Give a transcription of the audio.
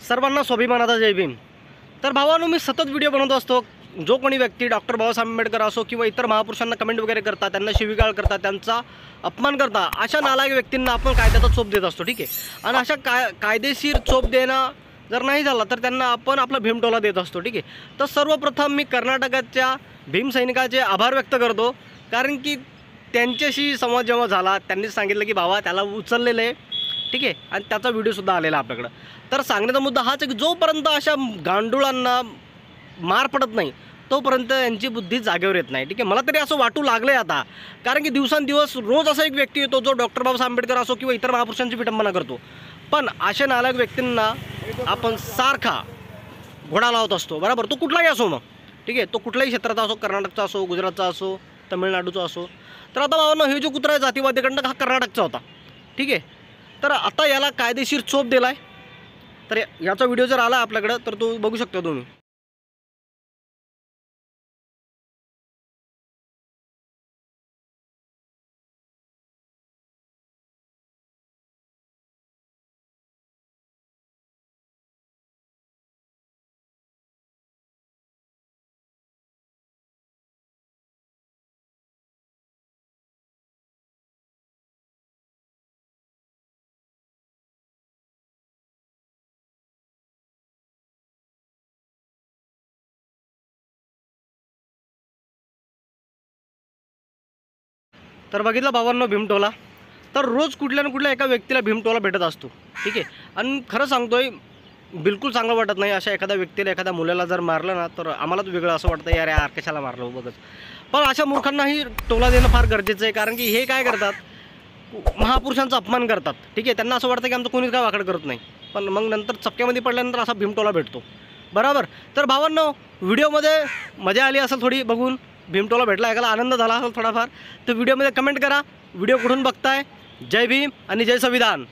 सर्वांना स्वाभिमानाचा जय भीम। तर भावांनो, मी सतत व्हिडिओ बनवत असतो। जो कोणी व्यक्ती डॉक्टर बाबासाहेब आंबेडकर असो किंवा इतर महापुरुषांना कमेंट वगैरे करतात, त्यांना शिवीगाळ करतात, त्यांचा अपमान करतात, अशा नालायक व्यक्तींना आपण कायद्याचा चोप देत असतो, ठीक आहे। आणि अशा कायदेशीर चोप देणं जर नाही झाला तर त्यांना आपण आपला भीमटोला देत असतो, ठीक आहे। तर सर्वप्रथम मी कर्नाटकाच्या भीमसैनिकाचे आभार व्यक्त करतो, कारण की त्यांच्याशी संवाद जेव्हा झाला त्यांनी सांगितलं की बाबा त्याला उचललेलं आहे, ठीक आहे, आणि त्याचा व्हिडिओसुद्धा आलेला आपल्याकडं। तर सांगण्याचा मुद्दा हाच आहे की जोपर्यंत अशा गांडुळांना मार पडत नाही तोपर्यंत यांची बुद्धी जागेवर येत नाही, ठीक आहे। मला तरी असं वाटू लागलं आहे आता, कारण की दिवसांदिवस रोज असा एक व्यक्ती येतो जो डॉक्टर बाबासाहेब आंबेडकर असो किंवा इतर महापुरुषांची विटंबना करतो, पण अशा नालायक व्यक्तींना आपण सारखा घोडा लावत असतो, बरोबर। तो कुठलाही असो मग, ठीक आहे, तो कुठल्याही क्षेत्राचा असो, कर्नाटकचा असो, गुजरातचा असो, तमिळनाडूचा असो। तर आता भावांनो, हे जो कुत्रा आहे जातीवादी खंड हा कर्नाटकचा होता, ठीक आहे। तर आता याला कायदेशीर चोप दिला आहे। तर याचा व्हिडिओ जर आला आपल्याकडं तर तो बघू शकता तुम्ही। तर बघितलं भावांनो भीमटोला, तर रोज कुठल्या ना कुठल्या एका व्यक्तीला भीमटोला भेटत असतो, ठीक आहे। आणि खरं सांगतोय, बिलकुल चांगलं वाटत नाही अशा एखाद्या व्यक्तीला, एखाद्या मुलाला जर मारलं ना तर आम्हालाच वेगळं असं वाटतं, यार यार कशाला मारलं बघत। पण अशा मूर्खांनाही टोला देणं फार गरजेचं आहे, कारण की हे काय करतात, महापुरुषांचा अपमान करतात, ठीक आहे। त्यांना असं वाटतं की आमचं कोणीच काय वाकड करत नाही, पण मग नंतर चपक्यामध्ये पडल्यानंतर असा भीमटोला भेटतो, बरोबर। तर भावांनो, व्हिडिओमध्ये मजा आली असेल थोडी बघून, भीमटोला भेटला, ऐकायला आनंद झाला असेल थोडाफार, तर व्हिडिओमध्ये कमेंट करा व्हिडिओ कुठून बघताय। जय भीम आणि जय संविधान।